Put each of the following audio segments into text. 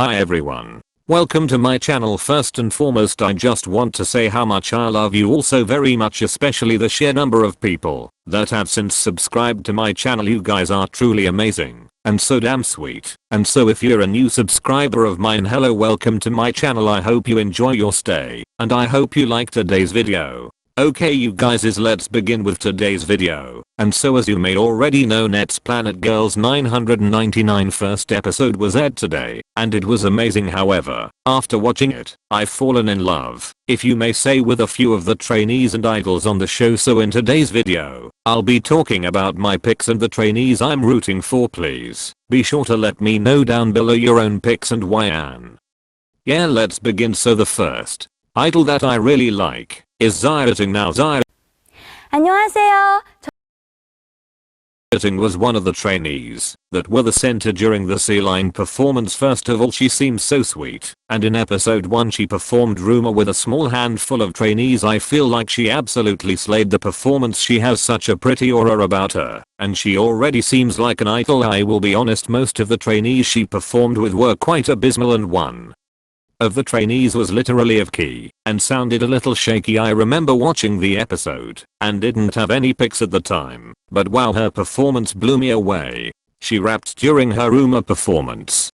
Hi everyone. Welcome to my channel. First and foremost, I just want to say how much I love you all so very much, especially the sheer number of people that have since subscribed to my channel. You guys are truly amazing and so damn sweet. And so if you're a new subscriber of mine, hello, welcome to my channel. I hope you enjoy your stay and I hope you like today's video. Okay you guys, let's begin with today's video. And so as you may already know, Net's Planet Girls 999 first episode was aired today, and it was amazing. However, after watching it, I've fallen in love, if you may say, with a few of the trainees and idols on the show. So in today's video, I'll be talking about my picks and the trainees I'm rooting for. Please be sure to let me know down below your own picks and why. Yeah, let's begin. So the first idol that I really like is Xiaoting. Now 안녕하세요. Xiaoting was one of the trainees that were the center during the sea line performance. First of all, she seems so sweet, and in episode 1 she performed Rumor with a small handful of trainees. I feel like she absolutely slayed the performance. She has such a pretty aura about her, and she already seems like an idol. I will be honest, most of the trainees she performed with were quite abysmal, and one of the trainees was literally off key and sounded a little shaky. I remember watching the episode and didn't have any picks at the time, but wow, her performance blew me away. She rapped during her Rumor performance.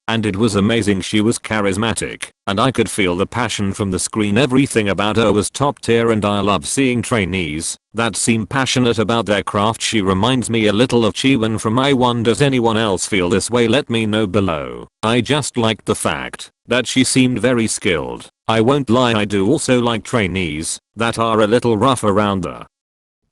And it was amazing. She was charismatic, and I could feel the passion from the screen. Everything about her was top tier, and I love seeing trainees that seem passionate about their craft. She reminds me a little of Jiung from I1. Does anyone else feel this way? Let me know below. I just liked the fact that she seemed very skilled. I won't lie, I do also like trainees that are a little rough around the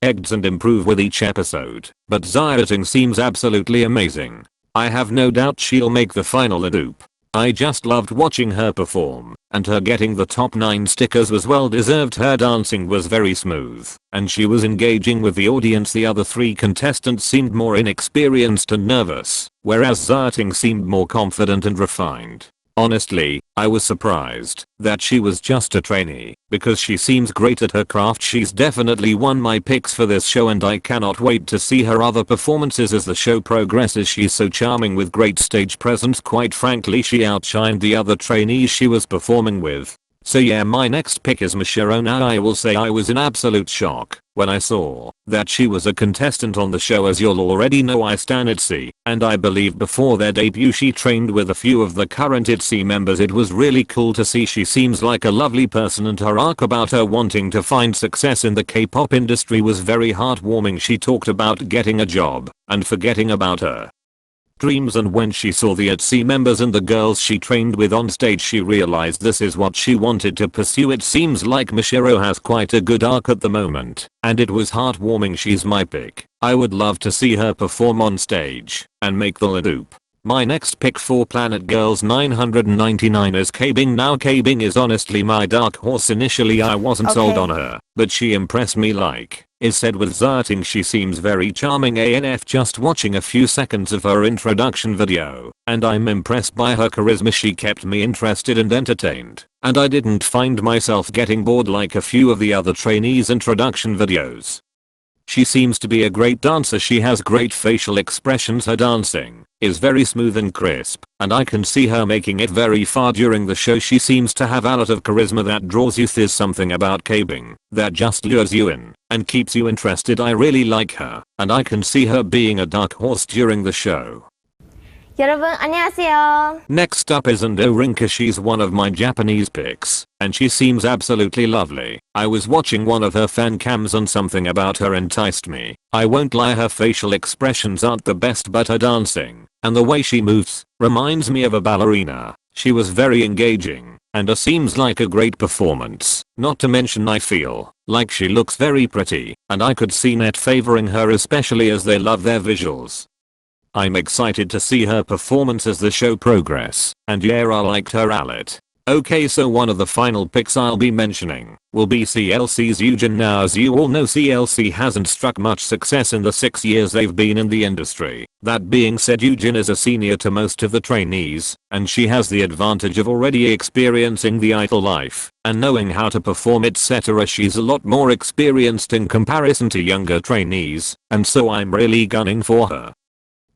edges and improve with each episode, but Xiaoting seems absolutely amazing. I have no doubt she'll make the final adoop. I just loved watching her perform, and her getting the top 9 stickers was well deserved. Her dancing was very smooth, and she was engaging with the audience. The other 3 contestants seemed more inexperienced and nervous, whereas Xiaoting seemed more confident and refined. Honestly, I was surprised that she was just a trainee, because she seems great at her craft. She's definitely one of my picks for this show, and I cannot wait to see her other performances as the show progresses. She's so charming with great stage presence. Quite frankly, she outshined the other trainees she was performing with. So yeah, my next pick is Mashiro. Now I will say I was in absolute shock when I saw that she was a contestant on the show. As you'll already know, I stan ITZY, and I believe before their debut she trained with a few of the current ITZY members. It was really cool to see. She seems like a lovely person, and her arc about her wanting to find success in the K-pop industry was very heartwarming. She talked about getting a job and forgetting about her dreams, and when she saw the ITZY members and the girls she trained with on stage, she realized this is what she wanted to pursue. It seems like Mashiro has quite a good arc at the moment, and it was heartwarming. She's my pick. I would love to see her perform on stage and make the adoop. My next pick for Planet Girls 999 is K-Bing. Now K-Bing is honestly my dark horse. Initially I wasn't sold on her, but she impressed me. Like is said with Xiaoting, she seems very charming AF. Just watching a few seconds of her introduction video, and I'm impressed by her charisma. She kept me interested and entertained, and I didn't find myself getting bored like a few of the other trainees' introduction videos. She seems to be a great dancer. She has great facial expressions. Her dancing is very smooth and crisp, and I can see her making it very far during the show. She seems to have a lot of charisma that draws you. There's something about K-Bing that just lures you in and keeps you interested. I really like her, and I can see her being a dark horse during the show. 여러분 안녕하세요. Next up is Rinka. She's one of my Japanese picks, and she seems absolutely lovely. I was watching one of her fan cams and something about her enticed me. I won't lie, her facial expressions aren't the best, but her dancing and the way she moves reminds me of a ballerina. She was very engaging, and it seems like a great performance. Not to mention I feel like she looks very pretty, and I could see Net favoring her, especially as they love their visuals. I'm excited to see her performance as the show progress, and yeah, I liked her outfit. Okay, so one of the final picks I'll be mentioning will be CLC's Yujin. Now as you all know, CLC hasn't struck much success in the 6 years they've been in the industry. That being said, Yujin is a senior to most of the trainees, and she has the advantage of already experiencing the idol life and knowing how to perform, etc. She's a lot more experienced in comparison to younger trainees, and so I'm really gunning for her.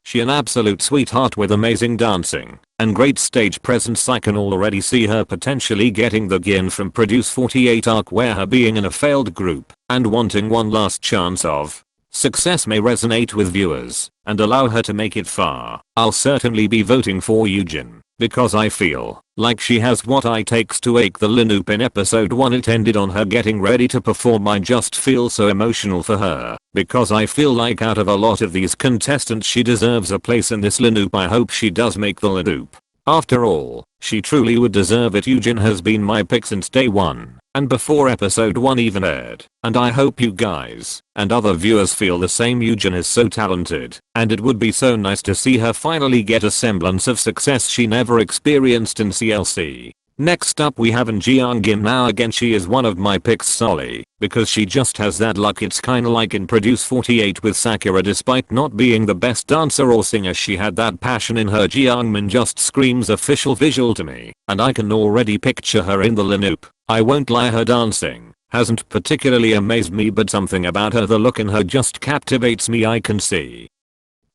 She an absolute sweetheart with amazing dancing and great stage presence. I can already see her potentially getting the gin from Produce 48 arc, where her being in a failed group and wanting one last chance of success may resonate with viewers and allow her to make it far. I'll certainly be voting for Yujin because I feel like she has what it takes to ache the Linoop. In episode 1 it ended on her getting ready to perform. I just feel so emotional for her because I feel like out of a lot of these contestants she deserves a place in this Linoop. I hope she does make the Linoop. After all, she truly would deserve it. Yujin has been my pick since day 1 and before episode 1 even aired, and I hope you guys and other viewers feel the same. Yujin is so talented, and it would be so nice to see her finally get a semblance of success she never experienced in CLC. Next up we have Jiung. Now again she is one of my picks solely because she just has that luck. It's kinda like in Produce 48 with Sakura. Despite not being the best dancer or singer, she had that passion in her. Jiungmin just screams official visual to me, and I can already picture her in the Linoop. I won't lie, her dancing hasn't particularly amazed me, but something about her, the look in her, just captivates me. I can see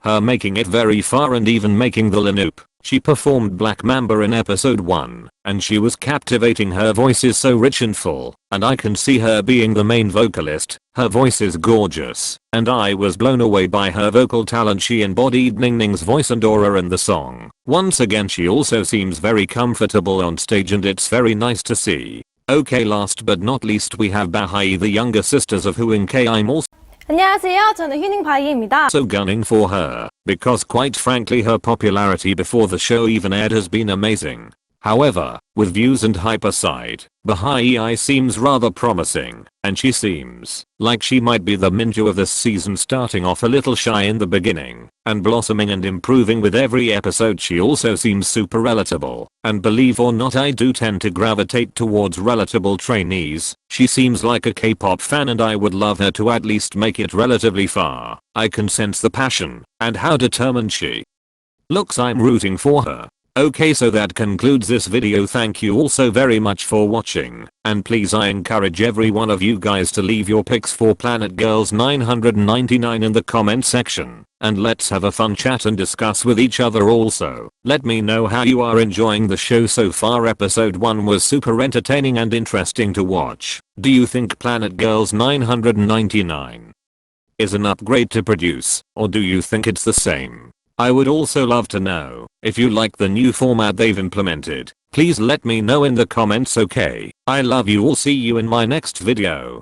her making it very far and even making the Linoop. She performed Black Mamba in episode 1, and she was captivating. Her voice is so rich and full, and I can see her being the main vocalist. Her voice is gorgeous, and I was blown away by her vocal talent. She embodied Ningning's voice and aura in the song. Once again she also seems very comfortable on stage, and it's very nice to see. Okay, last but not least we have Bahiyyih, the younger sisters of Huink. I'm also 안녕하세요. 저는 휴닝 바이입니다. so gunning for her because quite frankly her popularity before the show even aired has been amazing. However, with views and hype aside, Bahiyyih seems rather promising, and she seems like she might be the Minju of this season, starting off a little shy in the beginning and blossoming and improving with every episode. She also seems super relatable, and believe or not I do tend to gravitate towards relatable trainees. She seems like a K-pop fan, and I would love her to at least make it relatively far. I can sense the passion and how determined she looks. I'm rooting for her. Okay, so that concludes this video. Thank you all so very much for watching, and please I encourage every one of you guys to leave your picks for Planet Girls 999 in the comment section, and let's have a fun chat and discuss with each other. Also, let me know how you are enjoying the show so far. Episode 1 was super entertaining and interesting to watch. Do you think Planet Girls 999 is an upgrade to Produce, or do you think it's the same? I would also love to know if you like the new format they've implemented. Please let me know in the comments. Okay, I love you all. See you in my next video.